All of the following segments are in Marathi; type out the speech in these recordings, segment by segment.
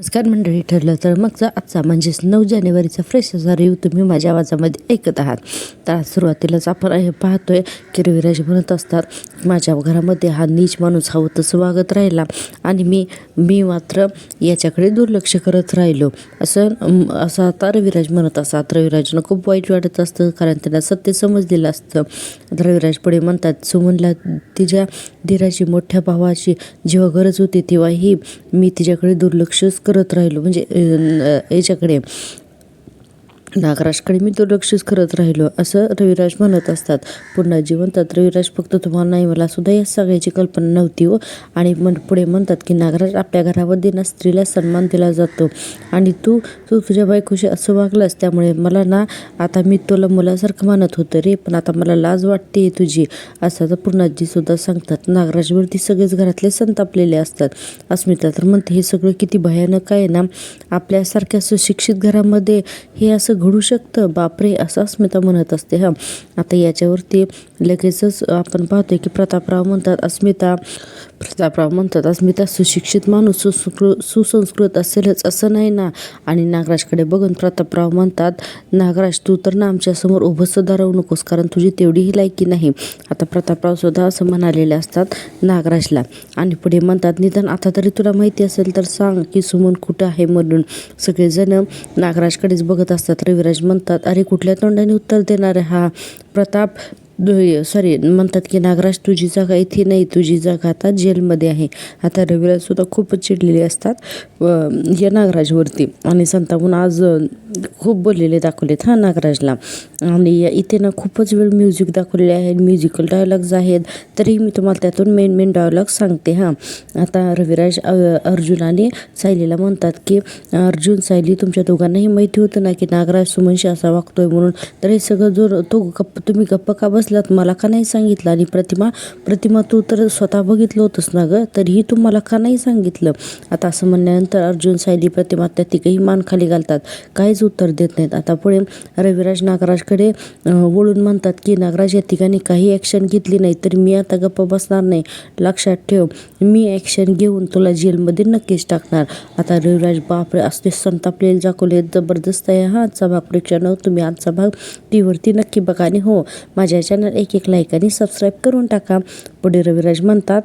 नमस्कार मंडळी, ठरलं तर मगचा आजचा म्हणजेच 9 जानेवारीचा फ्रेश असा रिव्ह्यू तुम्ही माझ्या आवाजामध्ये ऐकत आहात. तर आज सुरुवातीलाच आपण हे पाहतोय की रविराज म्हणत असतात, माझ्या घरामध्ये हा नीच माणूस हवं तसं वागत राहिला आणि मी मात्र याच्याकडे दुर्लक्ष करत राहिलो असं आता रविराज म्हणत असतात. रविराजनं खूप वाईट वाटत असतं, कारण त्यांना सत्य समजलेलं असतं. रविराज पुढे म्हणतात, सुमनला तिच्या धीराची मोठ्या भावाची जेव्हा गरज होती तेव्हाही मी तिच्याकडे दुर्लक्षच करत राहिलो, म्हणजे याच्याकडे नागराजकडे मी दुर्लक्षच करत राहिलो असं रविराज म्हणत असतात. पुन्हा म्हणतात, रविराज फक्त तुम्हाला नाही, मला सुद्धा या सगळ्याची कल्पना नव्हती हो. आणि पुढे म्हणतात की नागराज, आपल्या घरामध्ये ना स्त्रीला सन्मान दिला जातो आणि तू तुझ्या बायकोशी असं वागलास, त्यामुळे मला ना आता मी तुला मुलासारखं मानत होतं रे, पण आता मला लाज वाटते तुझी असं तर पूर्णाजी सुद्धा सांगतात. नागराजवरती सगळेच घरातले संतापलेले असतात. अस्मिता तर म्हणते, हे सगळं किती भयानक आहे ना, आपल्यासारख्या सुशिक्षित घरामध्ये हे असं घडू शकतं, बापरे असं अस्मिता म्हणत असते. आता याच्यावरती लगेचच आपण पाहतोय की प्रतापराव म्हणतात, अस्मिता सुशिक्षित माणूस सुसंस्कृत असेलच असं नाही ना. आणि नागराजकडे बघून प्रतापराव म्हणतात, नागराज तू तर ना आमच्यासमोर उभं सुद्धा राहू नकोस, कारण तुझी तेवढीही लायकी नाही. आता प्रतापराव सुद्धा असं म्हणालेले असतात नागराजला. आणि पुढे म्हणतात, निदान आता तरी तुला माहिती असेल तर सांग की सुमन कुठं आहे म्हणून. सगळेजण नागराजकडेच बघत असतात. रविराज म्हणतात, अरे कुठल्या तोंडाने उत्तर देणार आहे हा प्रताप, म्हणतात की नागराज तुझी जागा इथे नाही, तुझी जागा आता जेलमध्ये आहे. आता रविराज सुद्धा खूपच चिडलेले असतात या नागराजवरती आणि संतावून आज खूप बोललेले दाखवलेत नागराजला. आणि इथे ना खूपच वेळ म्युझिक दाखवलेले आहे, म्युझिकल डायलॉग्स आहेत, तरी मी तुम्हाला त्यातून मेन डायलॉग सांगते. आता रविराज अर्जुन आणि सायलीला म्हणतात की अर्जुन, सायली, तुमच्या दोघांनाही माहिती होतं ना की नागराज सुमनशी असा वागतोय म्हणून, तर हे सगळं तुम्ही गप्प का बसलात, मला का नाही सांगितलं? आणि प्रतिमा तू तर स्वतः बघितलं होतंस ना गं, तरीही तू मला का नाही सांगितलं? आता असं म्हणल्यानंतर अर्जुन, सायली, प्रतिमा त्या तिघही मान खाली घालतात, काहीच उत्तर देत नाहीत. आता पुढे रविराज नागराजकडे वळून म्हणतात की नागराज, या तिघांनी काही ॲक्शन घेतली नाही तर मी आता गप्प बसणार नाही, लक्षात ठेव, मी ॲक्शन घेऊन तुला जेलमध्ये नक्कीच टाकणार. आता रविराज बापरे असते संतापलेले दाखवले, जबरदस्त आहे आजचा भाग. प्रेक्षकांनो, तुम्ही आजचा भाग टीव्हीवरती नक्की बघा आणि हो, माझ्या चॅनल एक लाईक आणि सबस्क्राईब करून टाका. पुढे रविराज म्हणतात,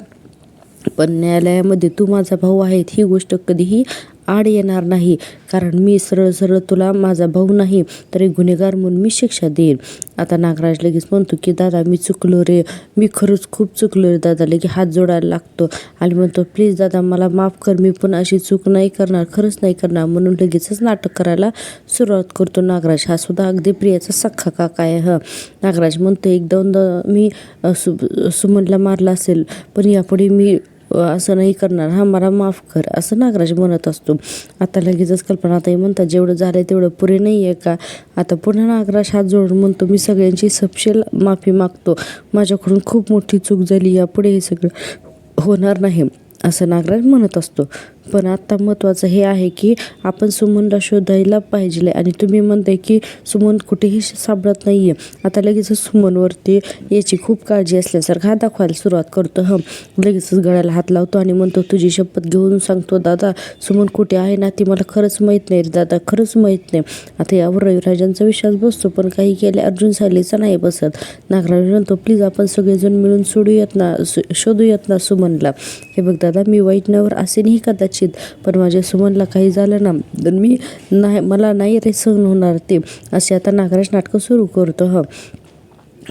पण न्यायालयामध्ये तू माझा भाऊ आहे ही गोष्ट कधीही आड येणार नाही, कारण मी सरळ तुला माझा भाऊ नाही तर एक गुन्हेगार म्हणून मी शिक्षा देईन. आता नागराज लगेच म्हणतो की दादा मी चुकलो रे, मी खरंच खूप चुकलो रे दादा. लगेच हात जोडायला लागतो आणि म्हणतो, प्लीज दादा मला माफ कर, मी पण अशी चूक नाही करणार, खरंच नाही करणार म्हणून लगेचच नाटक करायला सुरुवात करतो नागराज. हा सुद्धा अगदी प्रियाचा सख्खा काका आहे. नागराज म्हणतो, एक दोनदा मी सुमनला मारला असेल, पण यापुढे मी असं नाही करणार, मला माफ कर असं नागराज म्हणत असतो. आता लगेचच कल्पनाताई म्हणतात, जेवढं झालंय तेवढं पुरे नाही आहे का? आता पुन्हा नागराज हात जोडून म्हणतो, मी सगळ्यांची सपशेल माफी मागतो, माझ्याकडून खूप मोठी चूक झाली, यापुढे हे सगळं होणार नाही असं नागराज म्हणत असतो. पण आत्ता महत्त्वाचं हे आहे की आपण सुमनला शोधायला पाहिजे आणि तुम्ही म्हणताय की सुमन कुठेही सापडत नाही आहे. आता लगेचच सुमनवरती याची खूप काळजी असल्यासारखं हात दाखवायला सुरुवात करतो. लगेचच गळ्याला हात लावतो आणि म्हणतो, तुझी शपथ घेऊन सांगतो दादा, सुमन कुठे आहे ना ती मला खरंच माहीत नाही रे दादा, खरंच माहीत नाही. आता यावर रविराजांचा विश्वास बसतो, पण काही केले अर्जुन सायलीचा नाही बसत. नागराज म्हणतो, प्लीज आपण सगळेजण मिळून शोधूयात ना सुमनला. हे बघ दादा, मी वाईट नवर असे नाही कदाचित, पण माझ्या सुमनला काही झालं ना तर मला नाही रे सहन होणार ते, असे आता नागराज नाटकं सुरू करतो.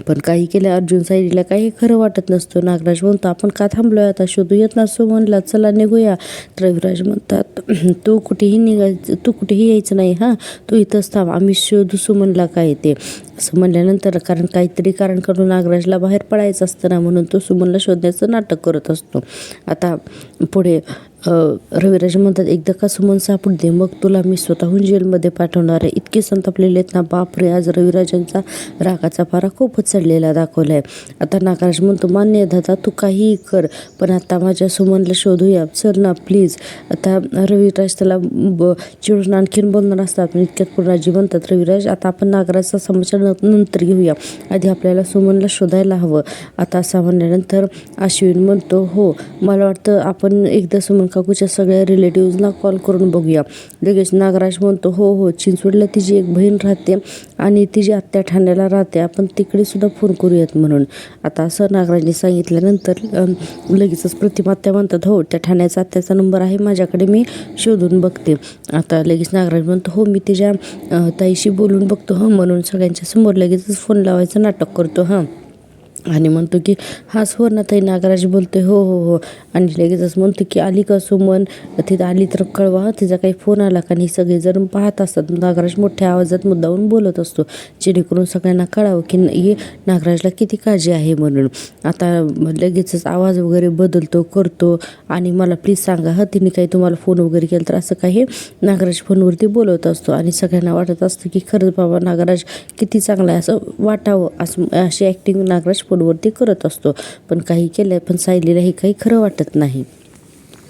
पण काही केलं अर्जुन सायलीला काही खरं वाटत नसतं. नागराज म्हणतो, आपण का थांबलोय, आता शोधूयात ना सुमनला, चला निघूया. रविराज म्हणतात, तू कुठेही यायचं नाही, तू इथंच थांब, आम्ही शोधू सुमनला काय ते. असं म्हणल्यानंतर काहीतरी कारण करून नागराजला बाहेर पडायचं असतं ना, म्हणून तो सुमनला शोधण्याचं नाटक करत असतो. आता पुढे रविराज म्हणतात, एकदा का सुमन सापडू दे, मग तुला मी स्वतःहून जेलमध्ये पाठवणार आहे. इतके संतापलेले आहेत ना, बापरे, आज रविराजांचा रागाचा पारा खूपच चढलेला दाखवला आहे. आता नागराज म्हणतो, मान्य दादा, तू काहीही कर, पण आता माझ्या सुमनला शोधूया, चल ना प्लीज. आता रविराज त्याला चिडून आणखीन बोलणार असतात, पण इतक्यात पूर्णाजी म्हणतात, रविराज आता आपण नागराजचा समाचार नंतर घेऊया, आधी आपल्याला सुमनला शोधायला हवं. आता असं म्हणल्यानंतर अश्विन म्हणतो, हो मला वाटतं आपण एकदा सुमन काकूच्या सगळ्या रिलेटिव्हजना कॉल करून बघूया. लगेच नागराज म्हणतो हो चिंचवडला तिची एक बहीण राहते आणि तिची आत्या ठाण्याला राहते, आपण तिकडे सुद्धा फोन करूयात म्हणून. आता असं नागराजने सांगितल्यानंतर लगेचच प्रतिमा आत्या म्हणतात हो त्या ठाण्याचा आत्याचा नंबर आहे माझ्याकडे, मी शोधून बघते. आता लगेच नागराज म्हणतो हो मी तिच्या ताईशी बोलून बघतो म्हणून सगळ्यांच्या समोर लगेचच फोन लावायचं नाटक करतो आणि म्हणतो की हा सुवर्णाताई. नागराज बोलतोय हो आणि लगेचच म्हणतो की आली का सुमन, तिथं आली तर कळवा, तिचा काही फोन आला का नाही. सगळेजण पाहत असतात. नागराज मोठ्या आवाजात मुद्दामून बोलत असतो जेणेकरून सगळ्यांना कळावं की नागराजला किती काळजी आहे म्हणून. आता लगेचच आवाज वगैरे बदलतो करतो आणि मला प्लीज सांगा तिने काही तुम्हाला फोन वगैरे केला तर, असं काही नागराज फोनवरती बोलत असतो आणि सगळ्यांना वाटत असतं की खरंच बाबा नागराज किती चांगला आहे असं वाटावं, अशी ॲक्टिंग नागराज फोनवरती करत असतो. पण काही केलं पण सायलीला हे काही खरं वाटत नाही.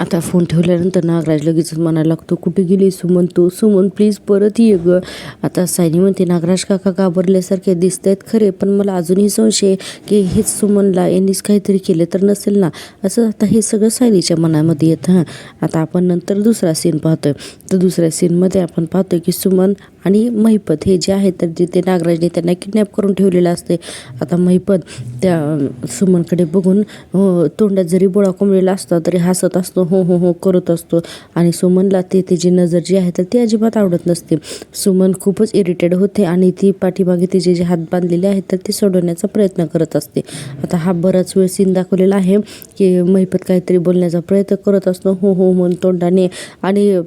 आता फोन ठेवल्यानंतर नागराज लगेच म्हणायला लागतो कुठे गेली सुमन तू, सुमन प्लीज परत ये गं. आता सायली म्हणते नागराज काका घाबरल्यासारखे दिसत आहेत खरे, पण मला अजूनही संशय की हेच सुमनला यांनीच काहीतरी केलं तर नसेल ना, असं आता हे सगळं सायलीच्या मनामध्ये येतं. आता आपण नंतर दुसरा सीन पाहतोय. तर दुसऱ्या सीनमध्ये आपण पाहतोय की सुमन आणि महिपत हे जे आहेत तर जिथे नागराजने त्यांना किडनॅप करून ठेवलेलं असते. आता महिपत त्या सुमनकडे बघून तोंडात जरी बोळा कोंबलेला असता तरी हसत असतो, हो करत असतो आणि सुमनला त्याची नजर जी आहे तर ती अजिबात आवडत नसते. सुमन खूपच इरिटेड होते आणि ती पाठीमागे तिचे जे हात बांधलेले आहेत तर ते सोडवण्याचा प्रयत्न करत असते. आता हा बराच वेळ सीन दाखवलेला आहे की महिपत काहीतरी बोलण्याचा प्रयत्न करत असतो हो म्हणून तोंडाने आणि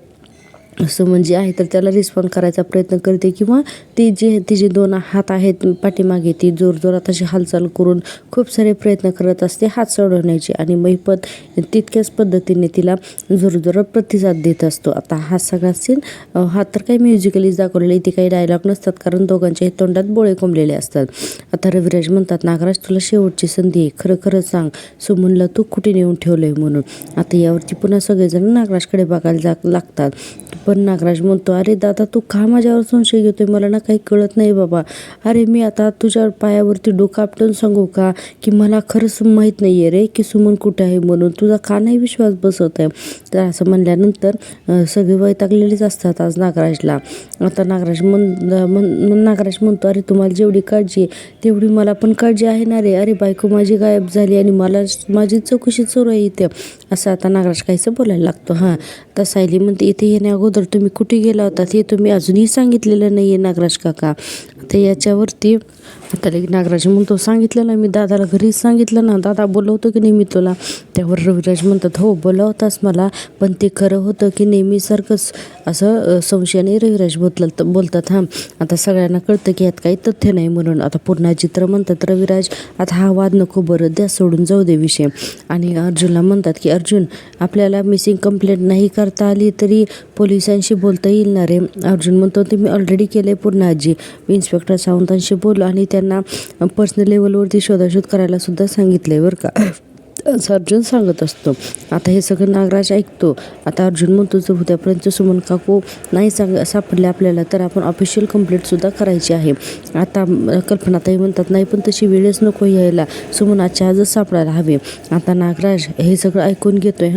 सुमन जे आहे तर त्याला रिस्पॉन्ड करायचा प्रयत्न करते किंवा ती तिचे दोन हात आहेत पाठीमागे ती जोरजोरात अशी हालचाल करून खूप सारे प्रयत्न करत असते हात सोडवण्याचे आणि महिपत तितक्याच पद्धतीने तिला जोरजोरात प्रतिसाद देत असतो. आता हा सगळा सीन हा तर काही म्युझिकलीच दाखवलेला, इथे काही डायलॉग नसतात कारण दोघांच्या तोंडात बोळे कोंबलेले असतात. आता रविराज म्हणतात नागराज तुला शेवटची संधी आहे, खरं सांग सुमनला तू कुठे नेऊन ठेवलंय म्हणून. आता यावरती पुन्हा सगळेजण नागराजकडे बघायला लागतात. पण नागराज म्हणतो अरे दादा तू का माझ्यावर संशय घेतोय, मला ना काही कळत नाही बाबा. अरे मी आता तुझ्या पायावरती डोकं आपटून सांगू का की मला खरंच माहीत नाही आहे रे की सुमन कुठे आहे म्हणून, तुझा का नाही विश्वास बसवत आहे. तर असं म्हणल्यानंतर सगळे वैतागलेलेच असतात आज नागराजला. आता नागराज म्हणतो अरे तुम्हाला जेवढी काळजी आहे तेवढी मला पण काळजी आहे ना रे, अरे बायको माझी गायब झाली आणि माझी चौकशी सुरू आहे इथे, असं आता नागराज काहीसं बोलायला लागतो. तर सायली म्हणते इथे येण्या अगोदर तुम्ही कुठे गेला होता हे तुम्ही अजूनही सांगितलेलं नाही आहे नागराज काका. तर याच्यावरती आता नागराज म्हणतो सांगितलं ना मी दादाला, घरीच सांगितलं ना, दादा बोलवतो की नेहमी तुला. त्यावर रविराज म्हणतात हो बोलवतास मला, पण ते खरं होतं की नेहमीसारखंच, असं संशयाने रविराज बोलतात. आता सगळ्यांना कळतं की यात काही तथ्य नाही म्हणून. आता पूर्णाजी तर म्हणतात रविराज आता हा वाद नको बरं, द्या सोडून जाऊ दे विषय. आणि अर्जुनला म्हणतात की अर्जुन आपल्याला मिसिंग कंप्लेंट नाही करता आली तरी पोलिसांशी बोलता येईल ना रे. अर्जुन म्हणतो ते मी ऑलरेडी केलं आहे पूर्णाजी, मी इन्स्पेक्टर सावंतांशी बोललो आणि त्यांना पर्सनल लेवलवरती शोधाशोध करायला सुद्धा सांगितलं आहे बरं का, असं अर्जुन सांगत असतो. आता हे सगळं नागराज ऐकतो. आता अर्जुन म्हणतो जर उद्यापर्यंत सुमन काकू नाही सापडले आपल्याला तर आपण ऑफिशियल कंप्लेंटसुद्धा करायची आहे. आता कल्पनाताई म्हणतात नाही पण तशी वेळच नको यायला, सुमन आजच्या आजच सापडायला हवे. आता नागराज हे सगळं ऐकून घेतोय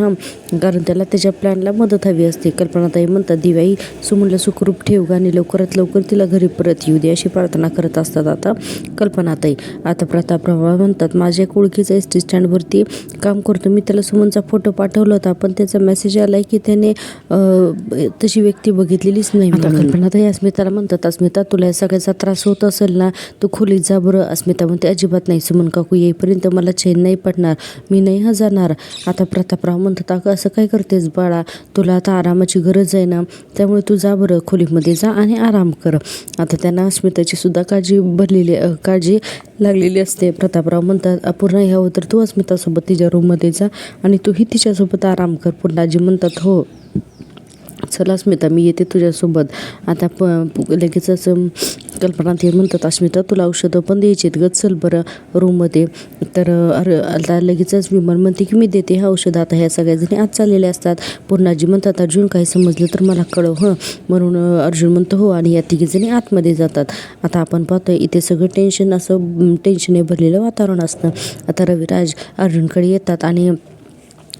कारण त्याला त्याच्या प्लॅनला मदत हवी असते. कल्पनाताई म्हणतात दिवाई सुमनला सुखरूप ठेव आणि लवकरात लवकर तिला घरी परत येऊ दे अशी प्रार्थना करत असतात आता कल्पनाताई. आता प्रतापराव म्हणतात माझ्या ओळखीचा एस टी स्टँडवरती काम करतो, मी त्याला सुमनचा फोटो पाठवला होता पण त्याचा मेसेज आलाय की त्याने तशी व्यक्ती बघितलेलीच नाही. आता कल्पनाताई अस्मिताला म्हणतात अस्मिता तुला या सगळ्याचा त्रास होत असेल ना, तू खोलीत जा बरं. अस्मिता म्हणते अजिबात नाही, सुमन काकू येईपर्यंत मला चैन नाही पडणार, मी नाही जाणार. आता प्रतापराव म्हणतात अगं असं काय करतेस बाळा, तुला आता आरामाची गरज आहे ना, त्यामुळे तू जा बरं खोलीमध्ये जा आणि आराम कर. आता त्यांना अस्मिताची सुद्धा काळजी लागलेली असते. प्रतापराव म्हणतात अपूर्णा ह्यावं तर तू अस्मितासोबत तिच्या रूममध्ये जा आणि तूही तिच्यासोबत आराम कर. पुन्हाजी म्हणतात हो चला अस्मिता मी येते तुझ्यासोबत. आता लगेचच कल्पना ते म्हणतात अस्मिता तुला औषधं पण द्यायची आहेत ग, चल बरं रूममध्ये. तर आता लगेचच विमान म्हणते की मी देते हा औषध. आता ह्या सगळ्याजणी आत चाललेल्या असतात. पूर्णाजी म्हणतात अर्जुन काही समजलं तर मला कळव म्हणून अर्जुन म्हणतो हो आणि या तिघीजणी आतमध्ये जातात. आता आपण पाहतोय इथे सगळं टेन्शनने भरलेलं वातावरण असतं. आता रविराज अर्जुनकडे येतात आणि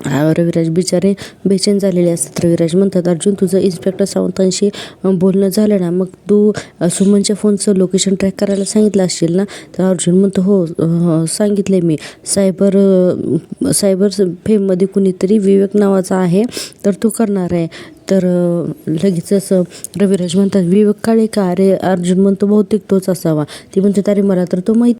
रविराज बिचारे बेचैन झालेले असतात. रविराज म्हणतात, अर्जुन तुझं इन्स्पेक्टर सावंतांशी बोलणं झालं ना, मग तू सुमनच्या फोनचं लोकेशन ट्रॅक करायला सांगितलं असशील ना. तर अर्जुन म्हणतो, हो सांगितले मी. सायबर फेममध्ये कुणीतरी विवेक नावाचा आहे, तर तो करणार आहे. तर लगेचच रविराज म्हणतात, विवेक काळे का? अरे अर्जुन म्हणतो, बहुतेक तोच असावा. ती म्हणते, अरे मला तर तो माहिती.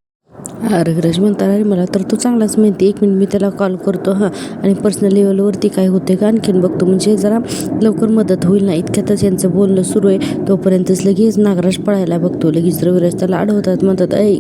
रविराज म्हणतात, अरे मला तर तो चांगलाच माहिती, 1 मिनिट मी त्याला कॉल करतो हां, आणि पर्सनल लेवलवरती काय होते का आणखीन बघतो, म्हणजे जरा लवकर मदत होईल ना. इतक्यातच यांचं बोलणं सुरू आहे, तोपर्यंतच लगेच नागराज पळायला बघतो. लगेच रविराज त्याला अडवतात, म्हणतात, ऐ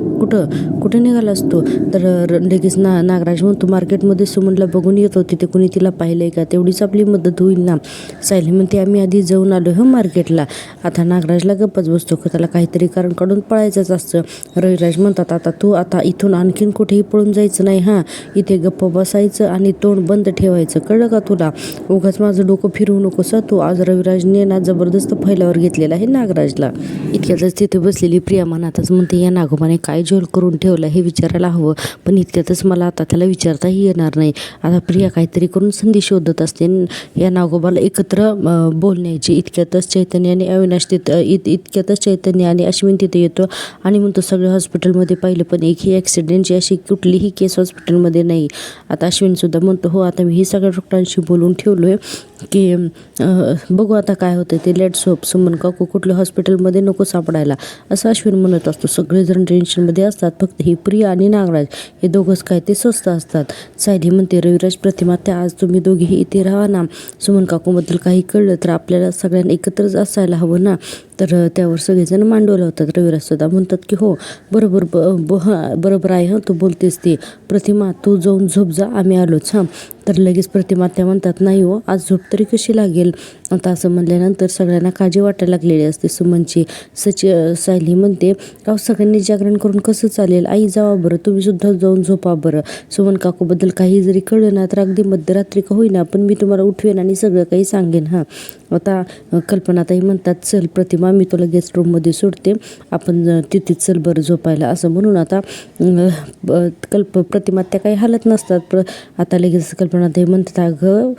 कुठे निघालास तू? तर लगेच नागराज म्हणतो, मार्केटमध्ये सुमनला बघून येतो, तिथे कुणी तिला पाहिलंय का, तेवढीच आपली मदत होईल ना. सायली म्हणते, आम्ही आधी जाऊन आलो हो मार्केटला. आता नागराजला गप्पच बसतो, त्याला काहीतरी कारण काढून पळायचंच असतं. रविराज म्हणतात, आता इथून आणखीन कुठेही पळून जायचं नाही हां, इथे गप्प बसायचं आणि तोंड बंद ठेवायचं, कळलं का तुला? उगाच माझं डोकं फिरवू नकोस तू. आज रविराजने ना जबरदस्त फैलावर घेतलेला आहे नागराजला. इतक्यातच तिथे बसलेली प्रिया मनातच म्हणते, या नागोबाने काय झोल करून ठेवलं हे विचारायला हवं, पण इतक्यातच मला आता त्याला विचारताही येणार नाही. आता प्रिया काहीतरी करून संधी शोधत असते या नागोबाला एकत्र बोलण्याची. इतक्यातच चैतन्य आणि अश्विन तिथे येतो आणि म्हणतो, सगळं हॉस्पिटलमध्ये पाहिलं पण एकही ॲक्सिडेंटची अशी कुठलीही केस हॉस्पिटलमध्ये नाही. आता अश्विनसुद्धा म्हणतो, हो आता मी ही सगळ्या डॉक्टरांशी बोलून ठेवलो आहे की बघू आता काय होतं ते. लेट्स होप सुमन काकू कुठल्या हॉस्पिटलमध्ये नको सापडायला, असं अश्विन म्हणत असतो. सगळेजण टेन्शनमध्ये असतात, फक्त ही प्रिया आणि नागराज हे दोघंच काय ते स्वस्त असतात. सायली म्हणते, रविराज प्रतिमा त्या आज तुम्ही दोघेही इथे राहा ना, सुमन काकूबद्दल काही कळलं तर आपल्याला सगळ्यांना एकत्रच असायला हवं ना. तर त्यावर सगळेजण मांडवलं होतात. रविराजसुद्धा म्हणतात की हो बरोबर आहे हं, तू बोलतेस ते. प्रतिमा तू जाऊन झोप जा, आम्ही आलोच हां. तर लगेच प्रतिमा त्या म्हणतात, नाही हो आज झोप तरी कशी लागेल. आता असं म्हणल्यानंतर सगळ्यांना काळजी वाटायला लागलेली असते सुमनची. सायली म्हणते, सगळ्यांनी जागरण करून कसं चालेल, आई जावा बरं, तुम्ही सुद्धा जाऊन झोपा बरं. सुमन काकूबद्दल काही जरी कळलं ना तर अगदी मध्यरात्री का होईना पण मी तुम्हाला उठवेन आणि सगळं काही सांगेन हां. आता कल्पनाताई म्हणतात, चल प्रतिमा मी तुला गेस्ट रूममध्ये सोडते, आपण तिथेच चल बरं झोपायला, असं म्हणून आता प्रतिमा त्या काही हालत नसतात. आता लगेच कल्पनाताई म्हणतात, अगं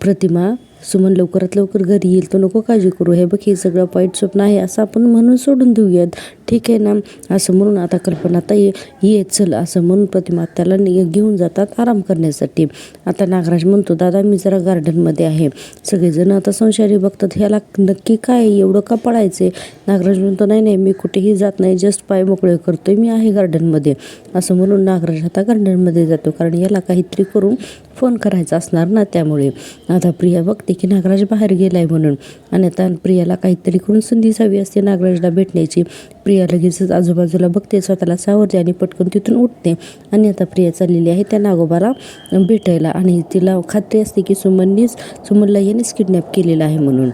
प्रतिमा सुमन लवकरात लवकर घरी येईल, तो नको काळजी करू, हे बघ हे सगळं वाईट स्वप्न आहे असं आपण म्हणून सोडून देऊयात, ठीक आहे ना. असं म्हणून आता कल्पनाताई ये चल असं म्हणून प्रतिमा त्याला घेऊन जातात आराम करण्यासाठी. आता नागराज म्हणतो, दादा मी जरा गार्डनमध्ये आहे. सगळेजण आता संशयाने बघतात, ह्याला नक्की काय एवढं का पळायचे. नागराज म्हणतो, नाही मी कुठेही जात नाही, जस्ट पाय मोकळे करतोय, मी आहे गार्डनमध्ये. असं म्हणून नागराज आता गार्डनमध्ये जातो, कारण याला काहीतरी करून फोन करायचा असणार ना, त्यामुळे. आता प्रिया बघते की नागराज बाहेर गेलाय म्हणून, आणि आता प्रियाला काहीतरी करून संधी हवी असते नागराजला भेटण्याची. प्रिया लगेचच आजूबाजूला बघते, स्वतःला सावरते आणि पटकन तिथून उठते. आणि आता प्रिया चाललेली आहे त्या नागोबाला भेटायला, आणि तिला खात्री असते की सुमनला यानेच किडनॅप केलेला आहे म्हणून.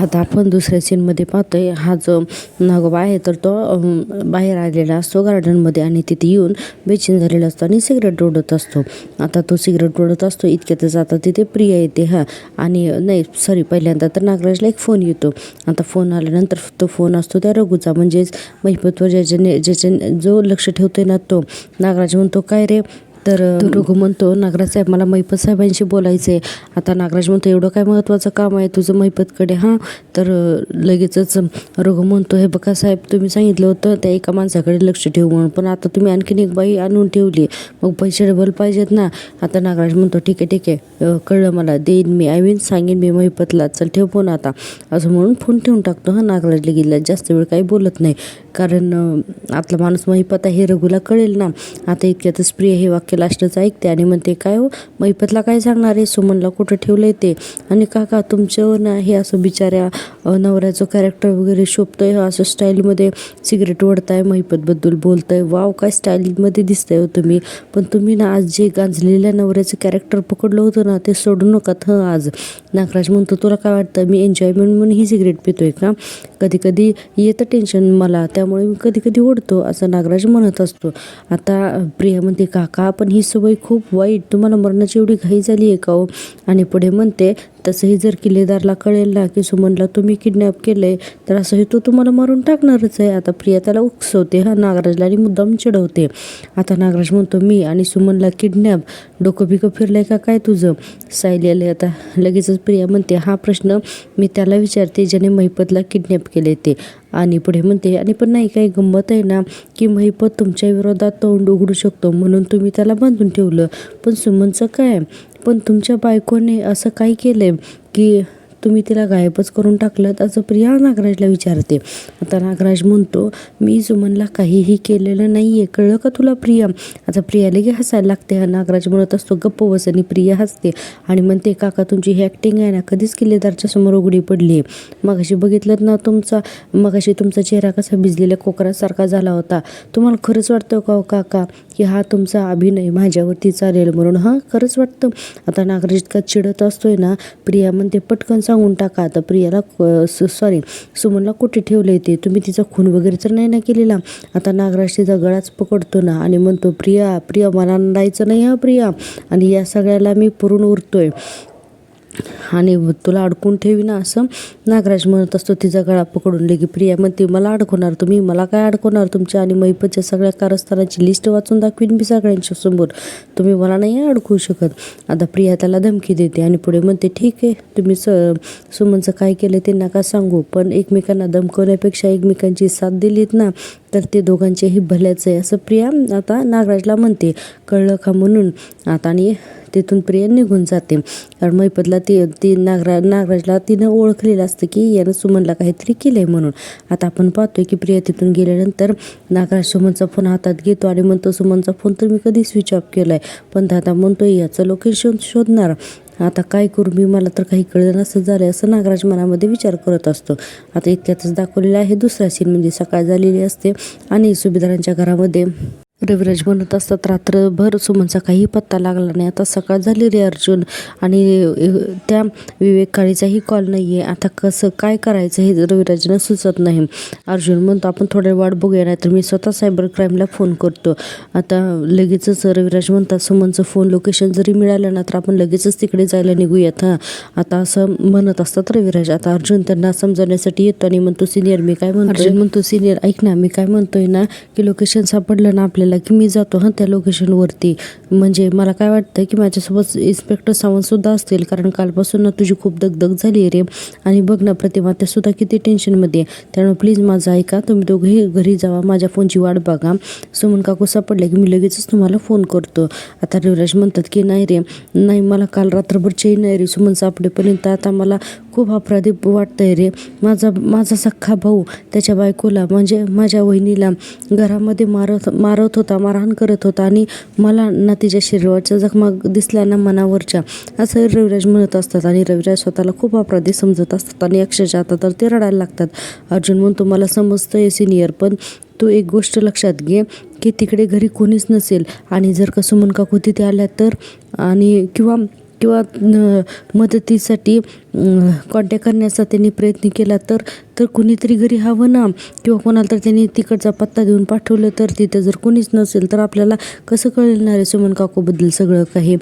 आता आपण दुसऱ्या सीनमध्ये पाहतोय, हा जो नागोबा आहे तर तो बाहेर आलेला असतो गार्डनमध्ये, आणि तिथे येऊन बेचैन झालेला असतो आणि सिगरेट ओढत असतो. आता तो सिगरेट ओढत असतो इतक्यातच आता तिथे प्रिया येते हां, आणि पहिल्यांदा तर नागराजला एक फोन येतो. आता फोन आल्यानंतर तो फोन असतो त्या रघुचा, म्हणजेच महिपतवर ज्याच्या जो लक्ष ठेवतोय ना तो. नागराज म्हणतो, काय रे? तर रघु म्हणतो, नागराज साहेब मला महिपत साहेबांशी बोलायचं आहे. आता नागराज म्हणतो, एवढं काय महत्त्वाचं काम आहे तुझं महिपतकडे हां? तर लगेचच रघु म्हणतो, हे बघा साहेब तुम्ही सांगितलं होतं त्या एका माणसाकडे लक्ष ठेवू म्हणून, पण आता तुम्ही आणखीन एक बाई आणून ठेवली, मग पैसे डबल पाहिजेत ना. आता नागराज म्हणतो, ठीक आहे कळलं मला, देईन मी सांगेन मी महिपतला, चल ठेव फोन आता, असं म्हणून फोन ठेवून टाकतो हां. नागराज लगेच जास्त वेळ काही बोलत नाही, कारण आतला माणूस महिपत आहे हे रघुला कळेल ना. आता इतक्यातच प्रिया हे वाक्य लास्टच ऐकते आणि म्हणते, काय हो महिपतला काय सांगणार आहे, सुमनला कुठं ठेवलंय ते, आणि काका तुमच्यावर ना हे असं बिचाऱ्या नवऱ्याचं कॅरेक्टर वगैरे शोभतंय, असं स्टाईलमध्ये सिगरेट ओढताय, महिपतबद्दल बोलताय, वाव काय स्टाईलमध्ये दिसतंय हो तुम्ही, पण तुम्ही ना आज जे गांजलेल्या नवऱ्याचं कॅरेक्टर पकडलं होतं ना ते सोडू नकात हं आज. नागराज म्हणतो, तुला काय वाटतं मी एन्जॉयमेंट म्हणून ही सिगरेट पितोय का? कधी येतं टेन्शन मला, त्यामुळे मी कधी ओढतो, असं नागराज म्हणत असतो. आता प्रिया म्हणते, काका पण ही सवय खूप वाईट, तुम्हाला मरणाची एवढी घाई झाली आहे का हो? आणि पुढे म्हणते, तसंही जर किल्लेदारला कळेल ना की सुमनला तुम्ही किडनॅप केलंय तर असंही तो तुम्हाला मारून टाकणारच आहे. आता प्रिया त्याला उकसवते नागराजला आणि मुद्दाम चिडवते. आता नागराज म्हणतो मी आणि सुमनला किडनॅप, डोकं बिकं फिरलंय का काय तुझं? सायली आले. आता लगेचच प्रिया म्हणते हा प्रश्न मी त्याला विचारते ज्याने महिपतला किडनॅप केले ते. आणि पुढे म्हणते आणि पण नाही काही गंमत आहे ना की महिपत तुमच्या विरोधात तोंड उघडू शकतो म्हणून तुम्ही त्याला बांधून ठेवलं. पण सुमनचं काय? पण तुमच्या बायकोने असं काय केलंय की तुम्ही तिला गायबच करून टाकलं? असं प्रिया नागराजला विचारते. आता नागराज म्हणतो मी सुमनला काहीही केलेलं नाही आहे, कळलं का तुला प्रिया? आता प्रिया लगे हसायला लागते. नागराज म्हणत असतो गप्प बस आणि प्रिया हसते आणि म्हणते काका तुमची ही ॲक्टिंग आहे ना कधीच किल्लेदारच्या समोर उघडी पडली आहे. मगाशी बघितलं ना मगाशी तुमचा चेहरा कसा भिजलेल्या कोकरासारखा झाला होता. तुम्हाला खरंच वाटतं का काका की हा तुमचा अभिनय माझ्यावरती चालेल म्हणून? खरंच वाटतं? आता नागराज इतका चिडत असतोय ना, प्रिया म्हणते पटकन सांगून टाका. आता प्रियाला सुमनला कुठे ठेवले ते? तुम्ही तिचा खून वगैरे तर नाही ना केलेला? आता नागराज तिचा गळाच पकडतो ना आणि म्हणतो प्रिया मला नांदायचं नाही प्रिया, आणि या सगळ्याला मी पुरून उरतोय आणि तुला अडकून ठेवी ना असं नागराज म्हणत असतो तिचा गळा पकडून. लगे प्रिया म्हणते मला अडकवणार तुम्ही? मला काय अडकवणार? तुमच्या आणि महिपतच्या सगळ्या कारस्थानाची लिस्ट वाचून दाखवीन मी सगळ्यांच्या समोर, तुम्ही मला नाही अडकवू शकत. आता प्रिया त्याला धमकी देते आणि पुढे म्हणते ठीक आहे तुम्ही सुमनचं काय केलं ते नका सांगू, पण एकमेकांना धमकवण्यापेक्षा एकमेकांची साथ दिलीत ना तर ते दोघांचेही भल्याच आहे असं प्रिया आता नागराजला म्हणते. कळलं का? म्हणून आता आणि तिथून प्रिया निघून जाते. कारण महिपतला ती नागराजला तिनं ओळखलेलं असतं की यानं सुमनला काहीतरी केलंय म्हणून. आता आपण पाहतोय की प्रिया तिथून गेल्यानंतर नागराज सुमनचा फोन हातात घेतो आणि म्हणतो सुमनचा फोन तर मी कधी स्विच ऑफ केलाय, पण दादा म्हणतोय याचं लोकेशन शोधणार. आता काय करू मी? मला तर काही कळलं नसं झालं असं नागराज मनामध्ये विचार करत असतो. आता इतक्यातच दाखवलेला आहे दुसरा सीन, म्हणजे सकाळ झालेली असते आणि सुभेदारांच्या घरामध्ये रविराज म्हणत असतात रात्रभर सुमनचा काही पत्ता लागला नाही. आता सकाळ झाली रे अर्जुन, आणि त्या विवेक काळीचाही कॉल नाही आहे. आता कसं काय करायचं हे रविराजनं सुचत नाही. अर्जुन म्हणतो आपण थोड्या वाट बघूया नाही तर मी स्वतः सायबर क्राईमला फोन करतो. आता लगेचच रविराज म्हणतात सुमनचं फोन लोकेशन जरी मिळालं ना तर आपण लगेचच तिकडे जायला निघूयात. आता असं म्हणत असतात रविराज. आता अर्जुन त्यांना समजवण्यासाठी येतो आणि म्हणतो सिनियर मी काय म्हणतो? अर्जुन म्हणतो सिनियर ऐक ना मी काय म्हणतोय ना की लोकेशन सापडलं ना आपल्याला की मी जातो त्या लोकेशनवरती. म्हणजे मला काय वाटतं की माझ्यासोबत इन्स्पेक्टर सावंतसुद्धा असतील, कारण कालपासून ना तुझी खूप दगदग झाली आहे रे. आणि बघ ना प्रतिमा त्यासुद्धा किती टेन्शनमध्ये. त्यामुळे प्लीज माझं ऐका, तुम्ही दोघेही घरी जावा, माझ्या फोनची वाट बघा. सुमन काकू सापडल्या की मी लगेचच तुम्हाला फोन करतो. आता रविराज म्हणतात की नाही रे, नाही मला काल रात्रभर चैन नाही रे सुमन सापडेपर्यंत. आता मला खूप अपराधी वाटतंय रे. माझा सख्खा भाऊ त्याच्या बायकोला म्हणजे माझ्या वहिनीला घरामध्ये मारत होता, मारहाण करत होता आणि मला ना तिच्या शरीराच्या जखमा दिसल्या ना मनावरच्या, असं रविराज म्हणत असतात. आणि रविराज स्वतःला खूप अपराधी समजत असतात आणि अक्षरशः आता तर ते रडायला लागतात. अर्जुन म्हणतो मला समजतंय सिनियर, पण तू एक गोष्ट लक्षात घे की तिकडे घरी कोणीच नसेल आणि जर का सुमन काकू तिथे आल्या तर आणि किंवा मदतीसाठी कॉन्टॅक्ट करण्याचा त्यांनी प्रयत्न केला तर कुणीतरी घरी हवं ना, किंवा कोणाला तर त्यांनी तिकडचा पत्ता देऊन पाठवलं तर तिथं जर कोणीच नसेल तर आपल्याला कसं कळणार आहे सुमन काकूबद्दल सगळं काही.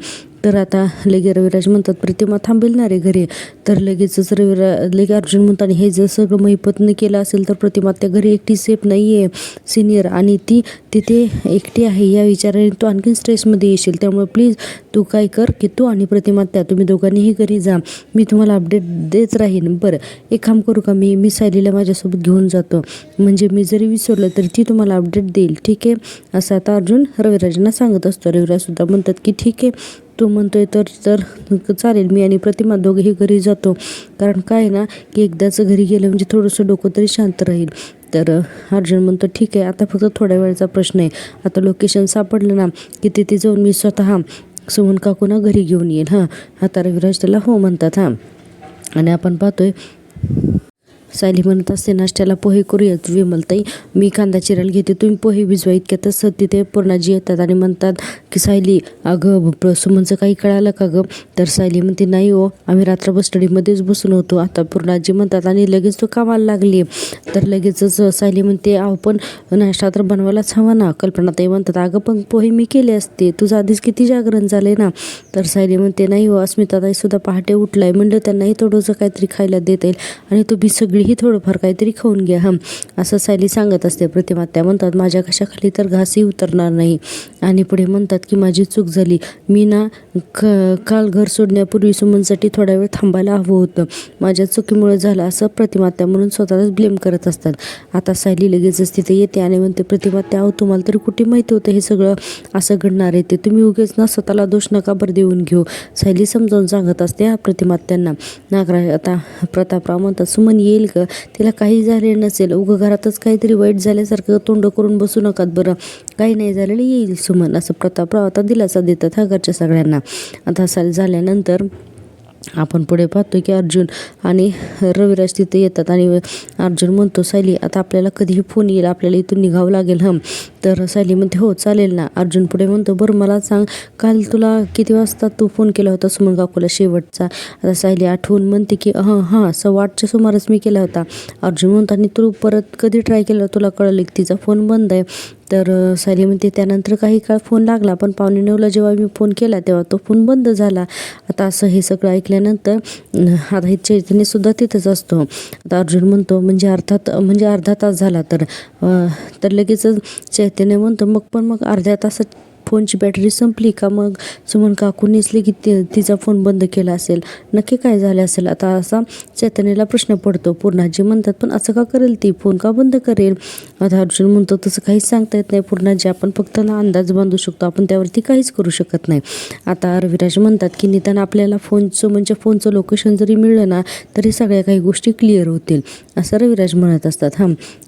तर आता लगे रविराज म्हणतात प्रतिमा थांबेल ना रे घरी. तर लगेचच लगे अर्जुन म्हणतात हे जर सगळं महिपतने केलं असेल तर प्रतिमा त्या घरी एकटी सेफ नाही आहे सिनियर, आणि ती तिथे एकटी आहे या विचाराने तू आणखीन स्ट्रेसमध्ये येशील. त्यामुळे प्लीज तू काय कर की तू आणि प्रतिमा तुम्ही दोघांनीही घरी जा, मी तुम्हाला अपडेट देत राहीन. बरं एक काम करू का, मी सायलीला माझ्यासोबत घेऊन जातो, म्हणजे मी जरी विसरलं तरी ती तुम्हाला अपडेट देईल, ठीक आहे? असं आता अर्जुन रविराजांना सांगत असतो. रविराजसुद्धा म्हणतात की ठीक आहे तू म्हणतोय तर चालेल, मी आणि प्रतिमा दोघेही घरी जातो. कारण काय ना की एकदाच घरी गेलं म्हणजे थोडंसं डोकं तरी शांत राहील. तर अर्जुन म्हणतो ठीक आहे, आता फक्त थोड्या वेळाचा प्रश्न आहे. आता लोकेशन सापडलं ना की तिथे जाऊन मी स्वतः सुमन काकूंना घरी घेऊन येईल. आता रविराज त्याला हो म्हणतात. आणि आपण पाहतोय सायली म्हणत असते नाश्त्याला पोहे करूयात विमलताई, मी कांदा चिरायला घेते, तुम्ही पोहे भिजवा. इतक्यातच तिथे पूर्णाजी येतात आणि म्हणतात की सायली अगं सुमनचं काही कळालं का गं? तर सायली म्हणते नाही हो, आम्ही रात्रभर स्टडीमध्येच बसून होतो. आता पूर्णाजी म्हणतात आणि लगेच तो कामाला लागली. तर लगेचच सायली म्हणते अहो पण नाश्ता तर बनवायलाच हवा ना. कल्पनाताई म्हणतात अगं पण पोहे मी केले असते, तुझं आधीच किती जागरण झाले ना. तर सायली म्हणते नाही हो, अस्मिताताई सुद्धा पहाटे उठलाय, म्हणलं त्यांनाही थोडंसं काहीतरी खायला देता येईल आणि तुम्ही सगळीही थोडंफार काहीतरी खाऊन घ्या असं सायली सांगत असते. प्रतिमा त्या म्हणतात माझ्या घशाखाली तर घासही उतरणार नाही. आणि पुढे म्हणतात की माझी चूक झाली, मी ना काल घर सोडण्यापूर्वी सुमनसाठी थोडा वेळ थांबायला हवं होतं, माझ्या चुकीमुळे झालं असं प्रतिमा त्या म्हणून स्वतःलाच ब्लेम करत असतात. आता सायली लगेचच तिथे येते आणि म्हणते प्रतिमा त्या तुम्हाला तरी कुठे माहिती होतं हे सगळं असं घडणार आहे ते, तुम्ही उगेच ना स्वतःला दोष नका बरं देऊन घेऊ. सायली समजावून सांगत असते प्रतिमा त्यांना. नागराज आता प्रतापराव म्हणतात सुमन येईल का, तिला काही झाले नसेल, उगं घरातच काहीतरी वाईट झाल्यासारखं तोंड करून बसू नकात बरं, काही नाही झालेलं येईल सुमन असं प्रतापराव आता दिलासा देतात घरच्या सगळ्यांना. आता असं झाल्यानंतर आपण पुढे पाहतो की अर्जुन आणि रविराज तिथे येतात आणि अर्जुन म्हणतो सायली आता आपल्याला कधीही फोन येईल, आपल्याला इथून निघावं लागेल तर सायली म्हणते हो चालेल ना. अर्जुन पुढे म्हणतो बरं मला सांग काल तुला किती वाजता तू फोन केला होता सुमन काकूला शेवटचा? आता सायली आठवून म्हणते की हां 8:15च्या सुमारास मी केला होता. अर्जुन म्हणतो आणि तू परत कधी ट्राय केला, तुला कळलं की तिचा फोन बंद आहे. तर सायली म्हणते त्यानंतर काही काळ फोन लागला, पण 8:45ला जेव्हा मी फोन केला तेव्हा तो फोन बंद झाला. आता असं हे सगळं ऐकल्यानंतर आता हे चैतन्यसुद्धा तिथंच असतो. आता अर्जुन म्हणतो म्हणजे अर्धा तास झाला. तर लगेचच चैतन्य म्हणतो मग अर्ध्या तासात फोनची बॅटरी संपली का, मग सुमन काकू नेसली की तिचा फोन बंद केला असेल, नक्की काय झालं असेल. आता असा चैतन्याला प्रश्न पडतो. पूर्णाजी म्हणतात पण असं का करेल ती, फोन का बंद करेल? आता अर्जुन म्हणतो तसं काहीच सांगता येत नाही पूर्णाजी, आपण फक्त ना अंदाज बांधू शकतो, आपण त्यावरती काहीच करू शकत नाही. आता रविराज म्हणतात की निदान आपल्याला फोनचं लोकेशन जरी मिळलं ना तरी सगळ्या काही गोष्टी क्लिअर होतील असं रविराज म्हणत असतात.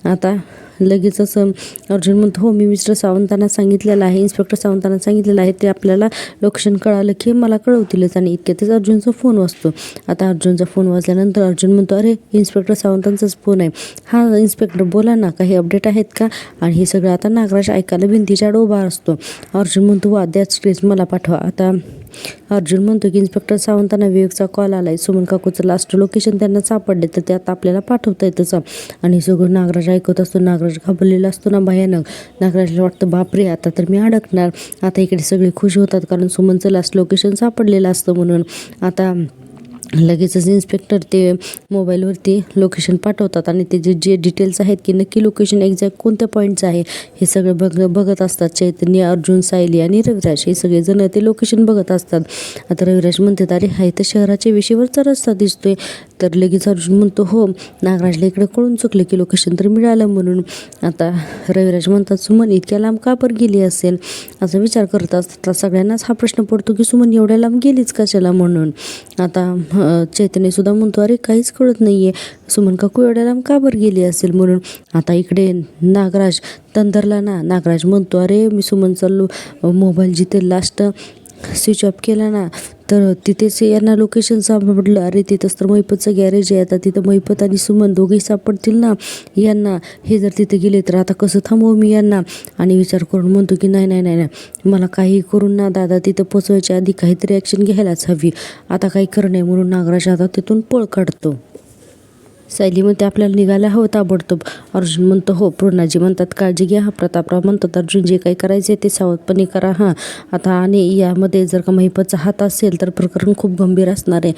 आता लगेचच अर्जुन म्हणतो हो मी मिस्टर सावंतांना सांगितलेलं आहे, इन्स्पेक्टर सावंतांना सांगितलेलं आहे, ते आपल्याला लोकेशन कळालं की मला कळवतीलच. आणि इतक्यातच अर्जुनचा फोन वाजतो. आता अर्जुनचा फोन वाजल्यानंतर अर्जुन म्हणतो अरे इन्स्पेक्टर सावंतांचाच फोन आहे. हां इन्स्पेक्टर बोला ना, काही अपडेट आहेत का? आणि हे सगळं आता नागराज ऐकायला भिंतीच्या उभा असतो. अर्जुन म्हणतो वा द्याच प्लीज मला पाठवा. आता अर्जुन म्हणतो की इन्स्पेक्टर सावंतांना विवेकचा कॉल आलाय, सुमन काकूचं लास्ट लोकेशन त्यांना सापडले तर ते आता आपल्याला पाठवता येतं. आणि सगळं नागराज ऐकत असतो. नागराज घाबरलेला असतो ना भयानक. नागराजला वाटतं बापरे आता तर मी अडकणार. आता इकडे सगळे खुश होतात कारण सुमनचं लास्ट लोकेशन सापडलेलं असतं म्हणून. आता लगेचच इन्स्पेक्टर ते मोबाईलवरती लोकेशन पाठवतात आणि त्याचे जे डिटेल्स आहेत की नक्की लोकेशन एक्झॅक्ट कोणत्या पॉईंटचं आहे हे सगळं बघत असतात. चैतन्य, अर्जुन, सायली आणि रविराज हे सगळेजण ते लोकेशन बघत असतात. आता रविराज म्हणतात अरे हा तर शहराच्या विषयीवरचा रस्ता दिसतोय. तर लगेच अर्जुन म्हणतो हो नागराजला इकडे कळून चुकलं की लोकेशन तर मिळालं म्हणून. आता रविराज म्हणतात सुमन इतक्या लांब का पर गेली असेल असा विचार करत असतात. सगळ्यांनाच हा प्रश्न पडतो की सुमन एवढ्या लांब गेलीच कशाला म्हणून. आता चैतन्यसुद्धा म्हणतो अरे काहीच कळत नाही आहे, सुमन काकू एवढ्या लांब का बरं गेली असेल म्हणून. आता इकडे नागराज तंदरला ना. नागराज म्हणतो अरे मी सुमनचा मोबाईल जिथे लास्ट स्विच ऑफ केला ना तर तिथेच यांना लोकेशन सापडलं. अरे तिथंच तर महिपतचं गॅरेज आहे. आता तिथं महिपत आणि सुमन दोघेही सापडतील ना यांना. हे जर तिथे गेले तर आता कसं थांबवू मी यांना. आणि विचार करून म्हणतो की नाही मला काही करून ना दादा तिथं पोचवायच्या आधी काहीतरी ॲक्शन घ्यायलाच हवी. आता काही खरं नाही म्हणून नागराज आता तिथून पळ काढतो. सायली म्हणते आपल्याला निघायला हवं ताबडतोब. अर्जुन म्हणतो हो. पूर्णाजी म्हणतात काळजी घ्या. प्रतापराव म्हणतात अर्जुन जे काही करायचे ते सावधपणे करा आता आणि यामध्ये जर का महिपतचा हात असेल तर प्रकरण खूप गंभीर असणार आहे,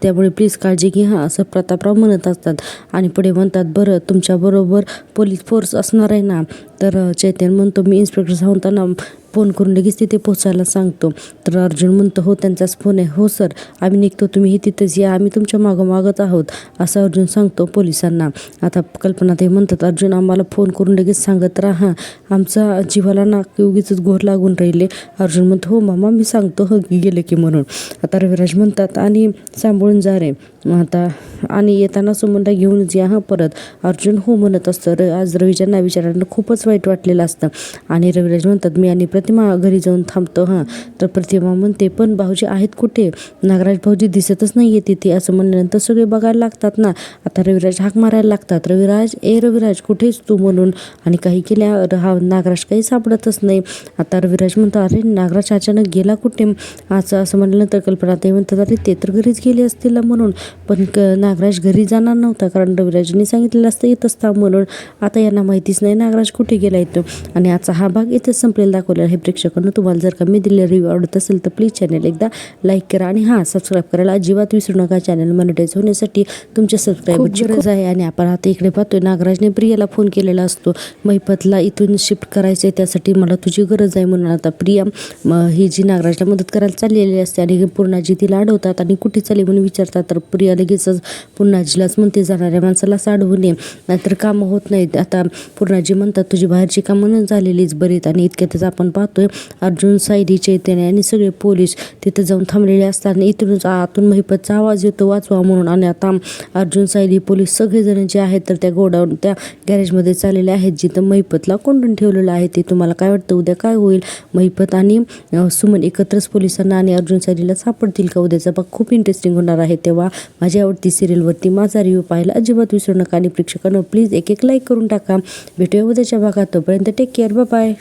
त्यामुळे प्लीज काळजी घ्या असं प्रतापराव म्हणत असतात. आणि पुढे म्हणतात बरं तुमच्याबरोबर पोलीस फोर्स असणार आहे ना. तर चैतन्य म्हणतो मी इन्स्पेक्टर सावंतांना फोन करून लगेच तिथे पोचायला सांगतो. तर अर्जुन म्हणतो हो त्यांचाच फोन आहे. हो सर आम्ही निघतो, तुम्हीही तिथेच या, आम्ही तुमच्या मागोमागच आहोत असं अर्जुन सांगतो पोलिसांना. आता कल्पना ते म्हणतात अर्जुन आम्हाला फोन करून लगेच सांगत राहा, आमचा जीवाला ना उगीच घोर लागून राहिले. अर्जुन म्हणतो हो मामा मी सांगतो गेले की म्हणून. आता रविराज म्हणतात आणि सांभाळून जा रे. आता आणि येताना सुमनला घेऊनच या परत. अर्जुन हो म्हणत असतं. आज रवीच्या विचारांना खूपच वाईट वाटलेलं असतं. आणि रविराज म्हणतात मी आणि प्रतिमा घरी जाऊन थांबतो. तर प्रतिमा म्हणते पण भाऊजी आहेत कुठे? नागराज भाऊजी दिसतच नाही आहे तिथे. असं म्हणल्यानंतर सगळे बघायला लागतात ना. आता रविराज हाक मारायला लागतात, रविराज रविराज कुठेच तू म्हणून. आणि काही केल्या हा नागराज काही सापडतच नाही. आता रविराज म्हणतो अरे नागराज अचानक गेला कुठे? असं म्हटल्यानंतर कल्पनाताई म्हणतात अरे ते तर घरीच गेले असतील म्हणून. पण नागराज घरी जाणार नव्हता, कारण रविराजने सांगितलेलं असतं येतच थांब म्हणून. आता यांना माहितीच नाही नागराज कुठे गेला येतो. आणि आजचा हा भाग इथेच संपलेला दाखवलेला आहे प्रेक्षकांना. तुम्हाला जर का मी दिलेला रिव्ह्यू आवडत असेल तर प्लीज चॅनल एकदा लाईक करा आणि सबस्क्राईब करायला अजिबात विसरू नका. चॅनल मॉनिटाईज होण्यासाठी तुमच्या सबस्क्रायबरची गरज आहे. आणि आपण आता इकडे पाहतोय नागराजने प्रियाला फोन केलेला असतो, महिपतला इथून शिफ्ट करायचं आहे, त्यासाठी मला तुझी गरज आहे म्हणून. आता प्रिया ही जी नागराजला मदत करायला चाललेली असते आणि पूर्णाजी तिला अडवतात आणि कुठे चालली म्हणून विचारतात. तर प्रिया लगेचच पूर्णाजीलाच म्हणते जाणाऱ्या माणसाला अडवू नये, नाहीतर कामं होत नाहीत. आता पूर्णाजी म्हणतात तुझी बाहेरची कामं झालेलीच बरीत. आणि इतक्यातच आपण पाहतोय अर्जुन, सायली, चैतन्य आणि सगळे पोलीस तिथं जाऊन थांबलेले असतात. आणि इथूनच आतून महिपतचा आवाज येतो वाचवा म्हणून. आणि आता अर्जुन, सायली, पोलीस सगळेजण जे आहेत तर त्या गोडाऊन त्या गॅरेजमध्ये चाललेले आहेत जिथं महिपतला कोंडून ठेवलेलं आहे. ते तुम्हाला काय वाटतं उद्या काय होईल? महिपत आणि सुमन एकत्रच पोलिसांना आणि अर्जुन, सायलीला सापडतील का? उद्याचा भाग खूप इंटरेस्टिंग होणार आहे. तेव्हा माझी आवडती सिरियलवरती माझा रिव्ह्यू पाहायला अजिबात विसरू नका. आणि प्रेक्षकांना प्लीज एक लाईक करून टाका. भेटूया उद्याच्या भागात. तोपर्यंत टेक केअर, बाय बाय.